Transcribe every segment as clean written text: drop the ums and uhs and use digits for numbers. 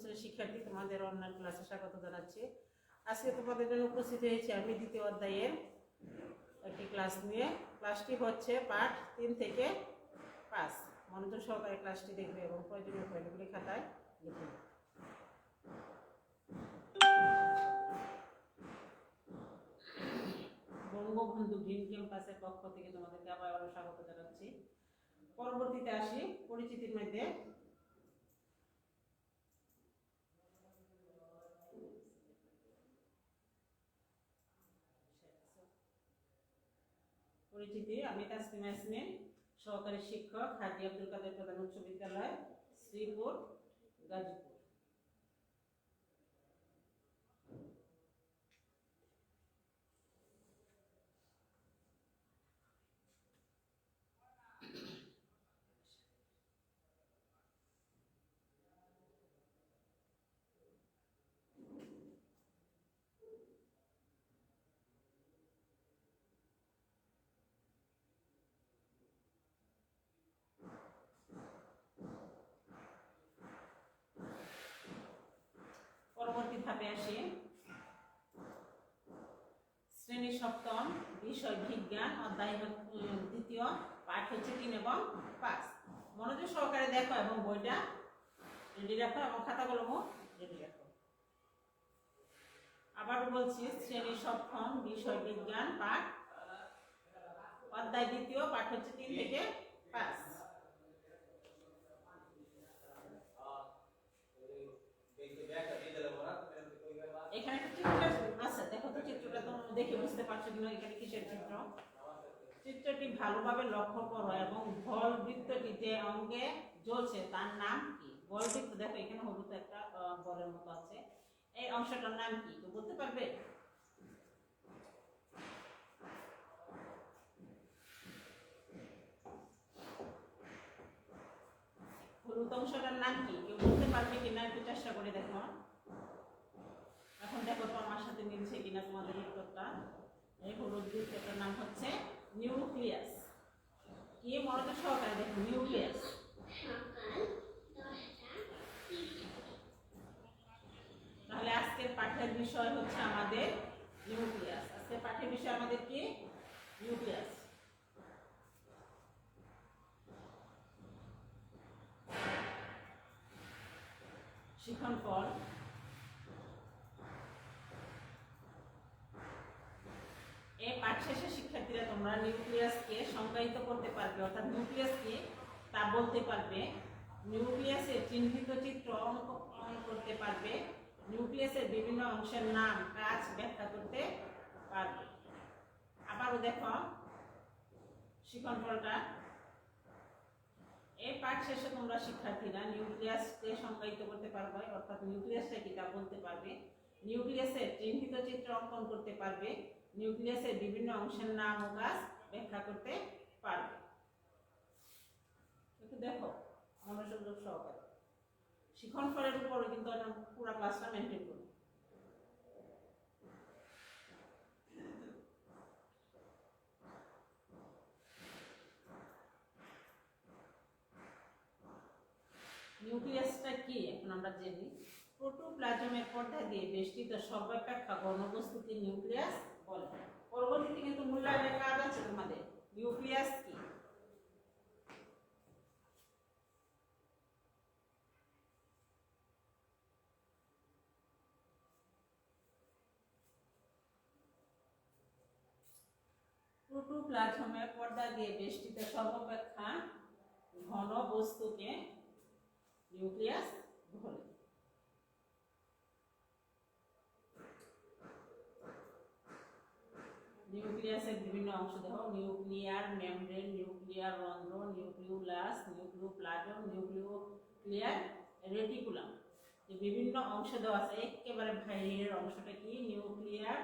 শ্রেণীর শিক্ষার্থী, তোমাদের অনলাইন ক্লাসে স্বাগত জানাচ্ছি। আজকে তোমাদের জন্য উপস্থিত হয়েছি আমি দ্বিতীয় অধ্যায়ের একটি ক্লাস নিয়ে। ক্লাসটি হচ্ছে পাঠ 3 থেকে 5। মনোযোগ সহকারে ক্লাসটি দেখবে এবং প্রয়োজনীয় পয়েন্টগুলি খাতায় লিখবে। বঙ্গবন্ধু গ্রিন ক্যাম্পাসের পক্ষ থেকে তোমাদেরকে আবারও স্বাগত জানাচ্ছি। পরবর্তীতে আসি পরিচিতির মধ্যে। পরিচিতি: আমি তাসলিমা ইয়াসমিন, সহকারী শিক্ষক, হাজী আব্দুল কাদের প্রধান উচ্চ বিদ্যালয়, শ্রীপুর, গাজীপুর। পরবর্তী ধাপে আসি শ্রেণী সপ্তম, বিষয় বিজ্ঞান, অধ্যায় দ্বিতীয়, পাঠ হচ্ছে 3 এবং 5। মনোযোগ সহকারে দেখো এবং বইটা রেডি রাখো এবং খাতা কলমও রেডি রাখো। আবার বলছি, শ্রেণী সপ্তম, বিষয় বিজ্ঞান, পাঠ অধ্যায় দ্বিতীয়, পাঠ হচ্ছে 3 থেকে 5। এখানে একটা চিত্র আছে, দেখো তো চিত্রটা তোমরা দেখে বুঝতে পারছো কিনা এখানে কিসের চিত্র। চিত্রটি ভালোভাবে লক্ষ্য করো এবং বল বৃত্তটি যে অঙ্গে জ্বলছে তার নাম কি? বল বৃত্ত দেখো এখানে হলুদ একটা বলের মতো আছে, এই অংশটার নাম কি তো বলতে পারবে? হলুদ অংশটার নাম কি কেউ বলতে পারবে কিনা একটু চেষ্টা করে দেখো। এখন দেখো তো আমার সাথে মিলছে কিনা তোমাদের উত্তরটা। এই হলুদ বৃত্তটার নাম হচ্ছে নিউক্লিয়াস। কি মনোযোগ সহকারে দেখো, নিউক্লিয়াস। তাহলে আজকের পাঠের বিষয় হচ্ছে আমাদের নিউক্লিয়াস। আজকের পাঠের বিষয় আমাদের কি? নিউক্লিয়াস। শিক্ষণফল: এই পাঠ শেষে শিক্ষার্থীরা তোমরা নিউক্লিয়াসকে সংজ্ঞায়িত করতে পারবে, অর্থাৎ নিউক্লিয়াস কি তা বলতে পারবে, নিউক্লিয়াসের চিহ্নিত চিত্র অঙ্কন করতে পারবে, নিউক্লিয়াসের বিভিন্ন অংশের নাম, কাজ ব্যাখ্যা করতে পারবে। আবারও দেখো শিক্ষণফলটা। এই পাঠ শেষে তোমরা শিক্ষার্থীরা নিউক্লিয়াসকে সংজ্ঞায়িত করতে পারবে, অর্থাৎ নিউক্লিয়াসটা কি তা বলতে পারবে, নিউক্লিয়াসের চিহ্নিত চিত্র অঙ্কন করতে পারবে, নিউক্লিয়াসের বিভিন্ন অংশের নাম ও কাজ ব্যাখ্যা করতে পারবে। একটু দেখো মনোযোগ সহকারে। শিক্ষণফলের উপরে কিন্তু পুরো ক্লাসটা মেনটেন করবে। নিউক্লিয়াসটা কি এখন আমরা জেনি। প্রোটোপ্লাজমের পর্দা দিয়ে বেষ্টিত সর্বাপেক্ষা ঘনবস্তুকে নিউক্লিয়াস বলে। পরবর্তীতে কিন্তু মূল্যায়নের কাজ আছে তোমাদের। নিউক্লিয়াস কি? প্রোটোপ্লাজমের পর্দা দিয়ে বেষ্টিত সর্বাপেক্ষা ঘন বস্তুকে নিউক্লিয়াস বলে। নিউক্লিয়াসের বিভিন্ন অংশ দেখো, নিউক্লিয়ার মেমব্রেন, নিউক্লিয়ার রন্ধ্র, নিউক্লিওলাস, নিউক্লিওপ্লাজম, নিউক্লিয়ার রেটিকুলাম। যে বিভিন্ন অংশ দেওয়া আছে, একেবারে বাইরের অংশটা কি? Nuclear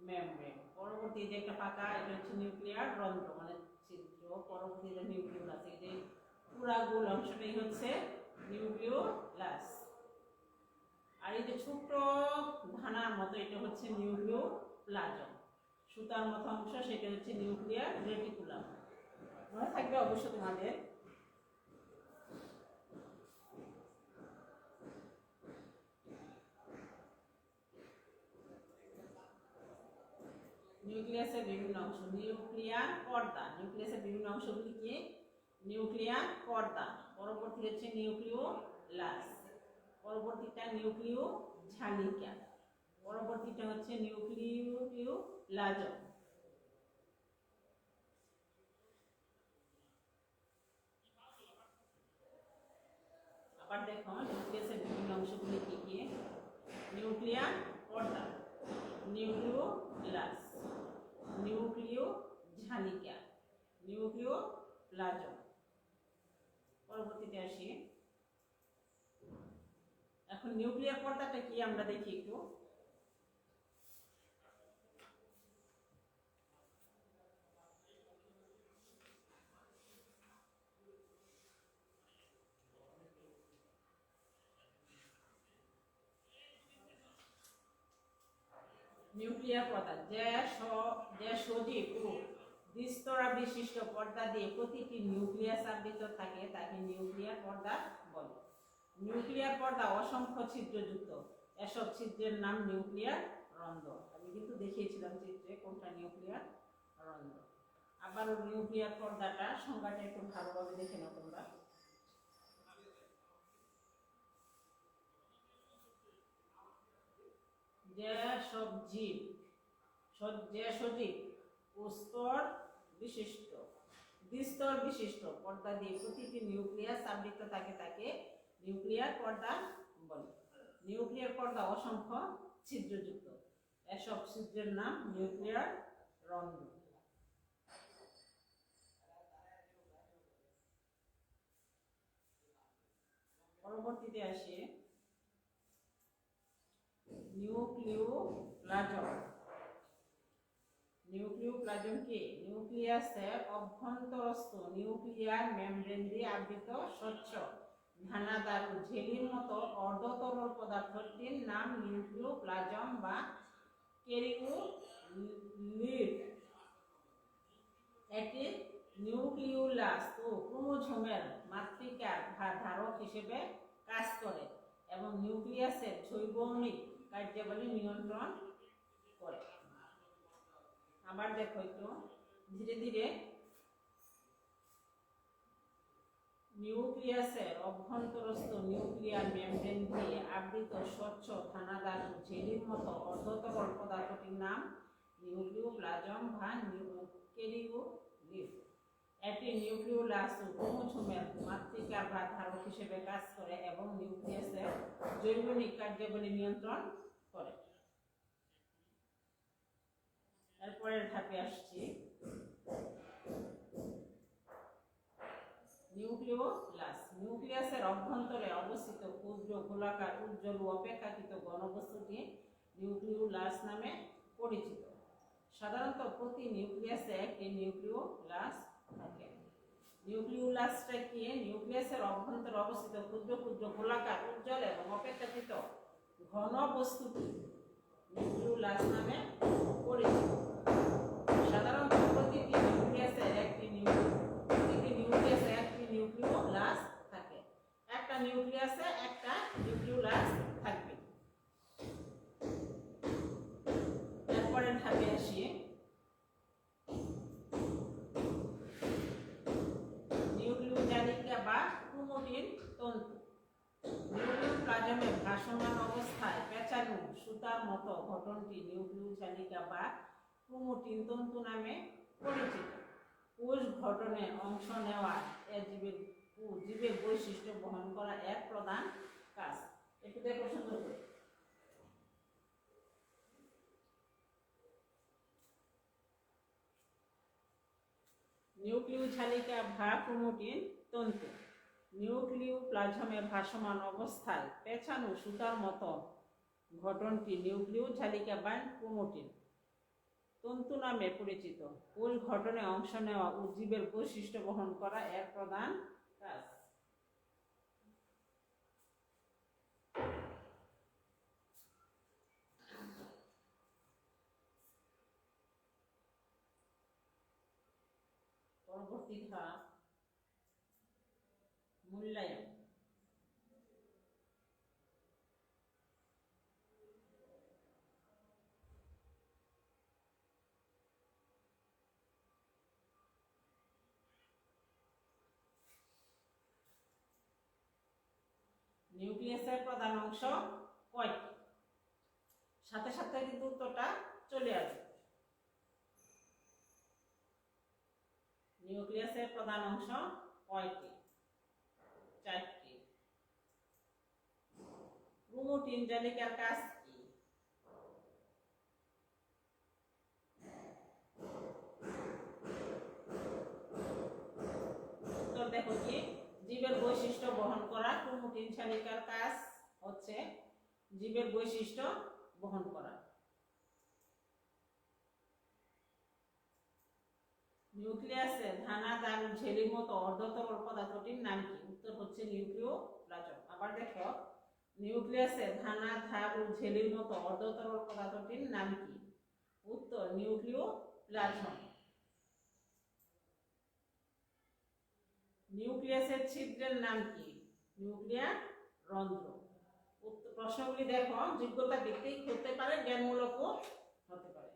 membrane. পরবর্তী যে একটা ফাঁকা, এটা হচ্ছে নিউক্লিয়ার রন্ধ্র মানে ছিদ্র। পরবর্তী যে নিউক্লিওলাস, এই যে পুরা গোল অংশটাই হচ্ছে নিউক্লিওলাস। আর এই যে ছোট ধানার মতো এটা হচ্ছে নিউক্লিওপ্লাজম। সুতার মতো অংশ সেটা হচ্ছে নিউক্লিয়ার রেটিকুলাম। মনে থাকবে অবশ্য তোমাদের। নিউক্লিয়াসের বিভিন্ন অংশ। নিউক্লিয়ার পর্দা, নিউক্লিয়াসের বিভিন্ন অংশগুলি কি? নিউক্লিয়ার পর্দা। পরবর্তী হচ্ছে নিউক্লিওলাস, পরবর্তীটা নিউক্লিওঝালিকা, পরবর্তীটা হচ্ছে নিউক্লিওপ্লাজম। আবার দেখো নিউক্লিয়াসের বিভিন্ন অংশগুলি কি কি? নিউক্লিয়ার পর্দা, নিউক্লিওলাস, নিউক্লিওঝালিকা, নিউক্লিওপ্লাজম। পরবর্তীতে আসি। এখন নিউক্লিয়ার পর্দাটা কি আমরা দেখি একটু। নিউক্লিয়ার পর্দা যে সজীব ও দ্বিস্তরা বিশিষ্ট পর্দা দিয়ে প্রতিটি নিউক্লিয়াস আবৃত থাকে তাকে নিউক্লিয়ার পর্দা বলে। নিউক্লিয়ার পর্দা অসংখ্য ছিদ্রযুক্ত, এসব ছিদ্রের নাম নিউক্লিয়ার রন্ধ্র। আমি কিন্তু দেখিয়েছিলাম চিত্রে কোনটা নিউক্লিয়ার রন্ধ্র। আবার নিউক্লিয়ার পর্দাটা সংজ্ঞাটা একটু ভালোভাবে দেখে নাও তোমরা। যে সজীব ও দ্বিস্তর বিশিষ্ট পর্দা দিয়ে প্রতিটি নিউক্লিয়াস আবৃত থাকে তাকে নিউক্লিয়ার পর্দা বলে। নিউক্লিয়ার পর্দা অসংখ্য ছিদ্রযুক্ত, এসব ছিদ্রের নাম নিউক্লিয়ার রন্ধ্র। পরবর্তীতে আসে নিউক্লিওপ্লাজম। নিউক্লিওপ্লাজম কি? নিউক্লিয়াসের অভ্যন্তরস্থ নিউক্লিয়ার মেমব্রেন দিয়ে আবৃত স্বচ্ছ ঘনাদার ঝিল্লির মতো অর্ধতরল পদার্থটির নাম নিউক্লিওপ্লাজম বা কেরিওলিড। এটি নিউক্লিওলাস ও ক্রোমোজোমের মাতৃকার ধারক হিসেবে কাজ করে এবং নিউক্লিয়াসের জৈবনিক কার্যাবলী নিয়ন্ত্রণ করে। আবার দেখো একটু ধীরে ধীরে। নিউক্লিয়াসের অভ্যন্তরস্থ নিউক্লিয়ার মেমব্রেন দিয়ে আবৃত স্বচ্ছ দানাদার ঝিল্লির মতো অর্ধতরল পদার্থটির নাম নিউক্লিওপ্লাজম বা কেরিওলিড। এটি নিউক্লিওলাস ও ক্রোমোজোমের মাতৃকার বা ধারক হিসেবে কাজ করে এবং নিউক্লিয়াসের জৈবনিক কার্যাবলী নিয়ন্ত্রণ করে। এরপরের ধাপে আসছি নিউক্লিওলাস। নিউক্লিয়াসের অভ্যন্তরে অবস্থিত ক্ষুদ্র গোলাকার উজ্জ্বল ও অপেক্ষাকৃত ঘনবস্তুটি নিউক্লিওলাস নামে পরিচিত। সাধারণত প্রতি নিউক্লিয়াসে একটি নিউক্লিওলাস থাকে। নিউক্লিওলাসটা কি? নিউক্লিয়াসের অভ্যন্তরে অবস্থিত ক্ষুদ্র ক্ষুদ্র গোলাকার উজ্জ্বল এবং অপেক্ষাকৃত ঘন বস্তুটি নিউক্লিওলাস নামে পরিচিত। সাধারণত প্রতিটি নিউক্লিয়াসে একটি নিউক্লিওলাস থাকে। একটা নিউক্লিয়াসে একটা নিউক্লিওলাস থাকবে। এরপরের ধাপে আসি নিউক্লিওজালিকা বা ক্রোমোটিন তন্তু। নিউক্লিওপ্লাজমে ভাসমান অবস্থায় পেঁচানো সুতার মতো গঠনটি নিউক্লিওজালিকা বা ক্রোমোটিন তন্তু নামে পরিচিত। কোষ গঠনে অংশ নেওয়া জীবের বৈশিষ্ট্য বহন করা এক প্রধান কাজ। একটু দেখো সুন্দর করে। নিউক্লিওজালিকা বা ক্রোমোটিন তন্তু। নিউক্লিওপ্লাজমে ভাসমান অবস্থায় পেঁচানো সুতার মতো গঠনটি নিউক্লিওজালিকা বা ক্রোমোটিন তন্তু নামে পরিচিত। কোষ গঠনে অংশ নেওয়া উদ্ভিদের বৈশিষ্ট্য বহন করা এর প্রধান কাজ। পরবর্তী ধাপ মূল্যায়ন। নিউক্লিয়াসের প্রধান অংশ কয়টি? সাথে সাথে কিন্তু উত্তরটা চলে আসবে। নিউক্লিয়াসের প্রধান অংশ কয়টি? 4টি। ক্রোমোটিন জালিকার কাজ কি? উত্তর দেখো কি, জীবের বৈশিষ্ট্য বহন করা। ক্রোমোটিন জালিকার কাজ হচ্ছে জীবের বৈশিষ্ট্য বহন করা। নিউক্লিয়াসে দানাদার ঝিল্লির মতো অর্ধতরল পদার্থটির নাম কি? উত্তর হচ্ছে নিউক্লিওপ্লাজম। আবার দেখো, নিউক্লিয়াসে দানাদার ঝিল্লির মতো অর্ধতরল পদার্থটির নাম কি? উত্তর নিউক্লিওপ্লাজম। নিউক্লিয়াসের ছিদ্রের নাম কি? নিউক্লিয়ার রন্ধ্র। প্রশ্নগুলি দেখো, যোগ্যতা ভিত্তিক হতে পারে, জ্ঞানমূলকও হতে পারে।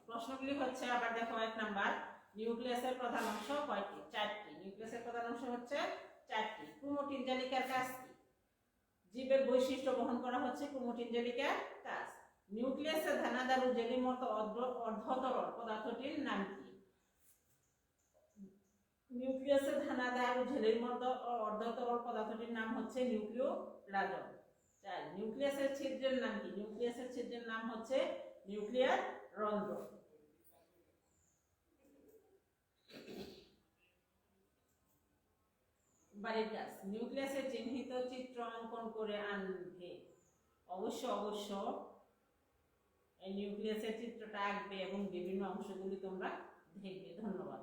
প্রশ্নগুলি হচ্ছে, আবার দেখো 1 নাম্বার, নিউক্লিয়াসের প্রধান অংশ কয়টি? 4টি। নিউক্লিয়াসের প্রধান অংশ হচ্ছে 4টি। ক্রোমোটিন জালিকার কাজ কি? জীবের বৈশিষ্ট্য বহন করা হচ্ছে ক্রোমোটিন জালিকার কাজ। নিউক্লিয়াসে দানাদার ও জেলির মতো অর্ধতরল পদার্থটির নাম কি? নিউক্লিয়াসে দানাদার ও জেলির মতো অর্ধতরল পদার্থটির নাম হচ্ছে নিউক্লিওপ্লাজম। 4, নিউক্লিয়াসের ছিদ্রের নাম কি? নিউক্লিয়াসের ছিদ্রের নাম হচ্ছে নিউক্লিয়ার রন্ধ্র। বাড়ির কাজ, নিউক্লিয়াসের চিহ্নিত চিত্র অঙ্কন করে আনবে। অবশ্য এই নিউক্লিয়াসের চিত্রটা আঁকবে এবং বিভিন্ন অংশগুলি তোমরা দেখবে। ধন্যবাদ।